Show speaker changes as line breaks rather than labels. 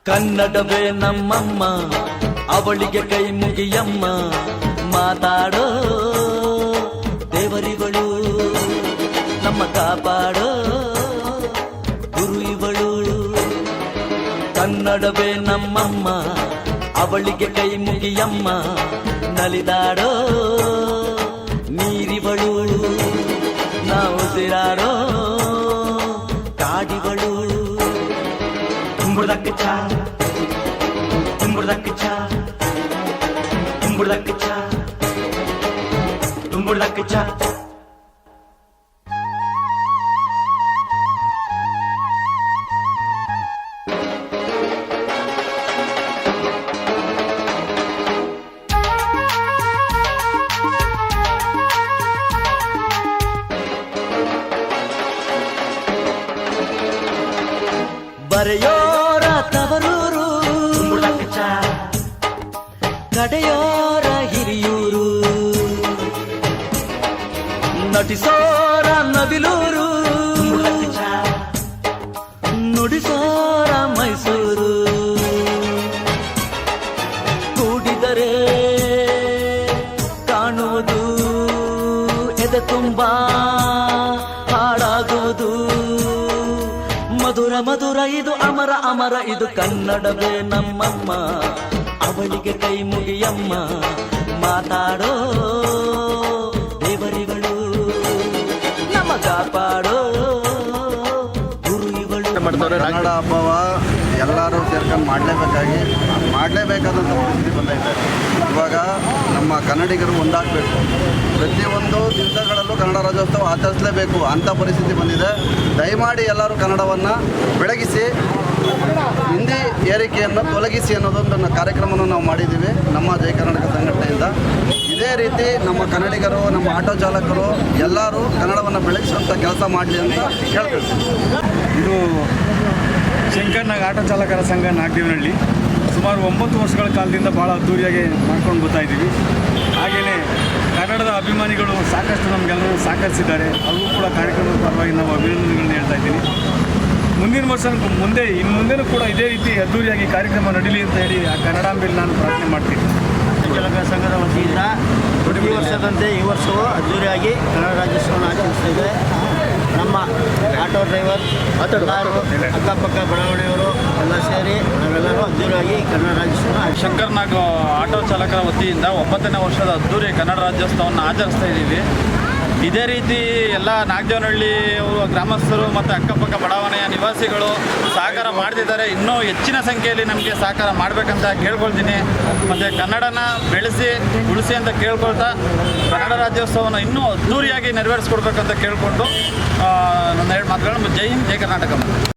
ಕನ್ನಡವೇ ನಮ್ಮಮ್ಮ, ಅವಳಿಗೆ ಕೈ ಮುಗಿಯಮ್ಮ. ಮಾತಾಡೋ ದೇವರಿಗಳು, ನಮ್ಮ ಕಾಪಾಡೋ ಗುರು ಇವಳು. ಕನ್ನಡವೇ ನಮ್ಮಮ್ಮ, ಅವಳಿಗೆ ಕೈ ಮುಗಿಯಮ್ಮ. ನಲಿದಾಡೋ ನೀರಿವಳು, ನಾವು ಉಸಿರಾಡೋ ಕಾಡಿವಳು. ತುಂಬುದಕ್ಕೆ ಚಾ, ತುಂಬುದಕ್ಕೆ ಚಾ, ತುಂಬುದಕ್ಕೆ ಚಾ, ತುಂಬುದಕ್ಕೆ ಚಾ. ಬರೆಯೋರ ತವರೂರು, ಕಡೆಯೋರ ಹಿರಿಯೂರು, ನಟಿಸೋರ ನವಿಲೂರು, ನುಡಿಸೋರ ಮೈಸೂರು. ಕೂಡಿದರೆ ಕಾಣುವುದು ಎದೆ ತುಂಬಾ ಹಾಡಾಗುವುದು. ಮಧುರ ಮಧುರ ಇದು ಅಮರ ಅಮರ ಇದು ಕನ್ನಡವೇ ನಮ್ಮಮ್ಮ, ಅವಳಿಗೆ ಕೈ ಮುಗಿಯಮ್ಮ. ಮಾತಾಡೋ ದೇವರಿಗಳು, ನಮ್ಮ ಕಾಪಾಡೋ ಗುರು ಇವಳು.
ಕನ್ನಡ ಹಬ್ಬವ ಎಲ್ಲರೂ ಸೇರ್ಕೊಂಡು ಮಾಡಲೇಬೇಕಾದಂಥ ಪರಿಸ್ಥಿತಿ ಬಂದೈತೆ. ಇವಾಗ ನಮ್ಮ ಕನ್ನಡಿಗರು ಒಂದಾಗಬೇಕು. ಪ್ರತಿಯೊಂದು ದಿವಸಗಳಲ್ಲೂ ಕನ್ನಡ ರಾಜ್ಯೋತ್ಸವ ಆಚರಿಸಲೇಬೇಕು ಅಂಥ ಪರಿಸ್ಥಿತಿ ಬಂದಿದೆ. ದಯಮಾಡಿ ಎಲ್ಲರೂ ಕನ್ನಡವನ್ನು ಬೆಳಗಿಸಿ, ಹಿಂದಿ ಏರಿಕೆಯನ್ನು ತೊಲಗಿಸಿ ಅನ್ನೋದೊಂದು ಕಾರ್ಯಕ್ರಮವನ್ನು ನಾವು ಮಾಡಿದ್ದೀವಿ ನಮ್ಮ ಜಯ ಕರ್ನಾಟಕ ಸಂಘಟನೆಯಿಂದ. ಇದೇ ರೀತಿ ನಮ್ಮ ಕನ್ನಡಿಗರು, ನಮ್ಮ ಆಟೋ ಚಾಲಕರು ಎಲ್ಲರೂ ಕನ್ನಡವನ್ನು ಬೆಳಗಿಸುವಂಥ ಕೆಲಸ ಮಾಡಲಿ ಅಂತ ಕೇಳ್ಕೊಳ್ತೀವಿ.
ಇದು ಶಂಕರ್ನಾಗ್ ಆಟೋ ಚಾಲಕರ ಸಂಘ ನಾಗದೇವನಹಳ್ಳಿ ಸುಮಾರು 9 ವರ್ಷಗಳ ಕಾಲದಿಂದ ಭಾಳ ಅದ್ದೂರಿಯಾಗಿ ಮಾಡ್ಕೊಂಡು ಬರ್ತಾಯಿದ್ದೀವಿ. ಹಾಗೆಯೇ ಕನ್ನಡದ ಅಭಿಮಾನಿಗಳು ಸಾಕಷ್ಟು ನಮಗೆಲ್ಲರೂ ಸಹಕರಿಸಿದ್ದಾರೆ. ಅವ್ರಿಗೂ ಕೂಡ ಕಾರ್ಯಕ್ರಮದ ಪರವಾಗಿ ನಾವು ಅಭಿನಂದನೆಗಳನ್ನ ಹೇಳ್ತಾ ಇದ್ದೀನಿ. ಮುಂದಿನ ವರ್ಷ ಇನ್ನು ಮುಂದೆನೂ ಕೂಡ ಇದೇ ರೀತಿ ಅದ್ದೂರಿಯಾಗಿ ಕಾರ್ಯಕ್ರಮ ನಡೀಲಿ ಅಂತ ಹೇಳಿ ಆ ಕನ್ನಡಾಂಬೆಯಲ್ಲಿ ನಾನು ಪ್ರಾರ್ಥನೆ ಮಾಡ್ತೀನಿ.
ಚಾಲಕರ ಸಂಘದ ವತಿಯಿಂದ ಪ್ರತಿ ವರ್ಷದಂತೆ ಈ ವರ್ಷವೂ ಅದ್ದೂರಿಯಾಗಿ ಕನ್ನಡ ರಾಜ್ಯೋತ್ಸವವನ್ನು ಆಚರಿಸ್ತಾ ಇದೆ. ನಮ್ಮ ಆಟೋ ಡ್ರೈವರ್ ಅಕ್ಕಪಕ್ಕ ಬಡಾವಣೆಯವರು ಎಲ್ಲ ಸೇರಿ ನಾವೆಲ್ಲರೂ ಅದ್ದೂರಿಯಾಗಿ ಕನ್ನಡ ರಾಜ್ಯೋತ್ಸವ.
ಶಂಕರ್ನಾಗ್ ಆಟೋ ಚಾಲಕರ ವತಿಯಿಂದ 9ನೇ ವರ್ಷದ ಅದ್ದೂರಿ ಕನ್ನಡ ರಾಜ್ಯೋತ್ಸವವನ್ನು ಆಚರಿಸ್ತಾ ಇದ್ದೀವಿ. ಇದೇ ರೀತಿ ಎಲ್ಲ ನಾಗದೇವನಹಳ್ಳಿ ಗ್ರಾಮಸ್ಥರು ಮತ್ತು ಅಕ್ಕಪಕ್ಕ ಬಡಾವಣೆಯ ನಿವಾಸಿಗಳು ಸಹಕಾರ ಮಾಡ್ತಿದ್ದಾರೆ. ಇನ್ನೂ ಹೆಚ್ಚಿನ ಸಂಖ್ಯೆಯಲ್ಲಿ ನಮಗೆ ಸಹಕಾರ ಮಾಡಬೇಕಂತ ಕೇಳ್ಕೊಳ್ತೀನಿ. ಮತ್ತು ಕನ್ನಡನ ಬೆಳೆಸಿ ಉಳಿಸಿ ಅಂತ ಕೇಳ್ಕೊಳ್ತಾ ಕನ್ನಡ ರಾಜ್ಯೋತ್ಸವವನ್ನು ಇನ್ನೂ ಅದ್ದೂರಿಯಾಗಿ ನೆರವೇರಿಸ್ಕೊಡ್ಬೇಕಂತ ಕೇಳಿಕೊಂಡು ನನ್ನ 2 ಮಾತುಗಳನ್ನು ಜೈ ಹಿಂದ್ ಜೈ ಕರ್ನಾಟಕ.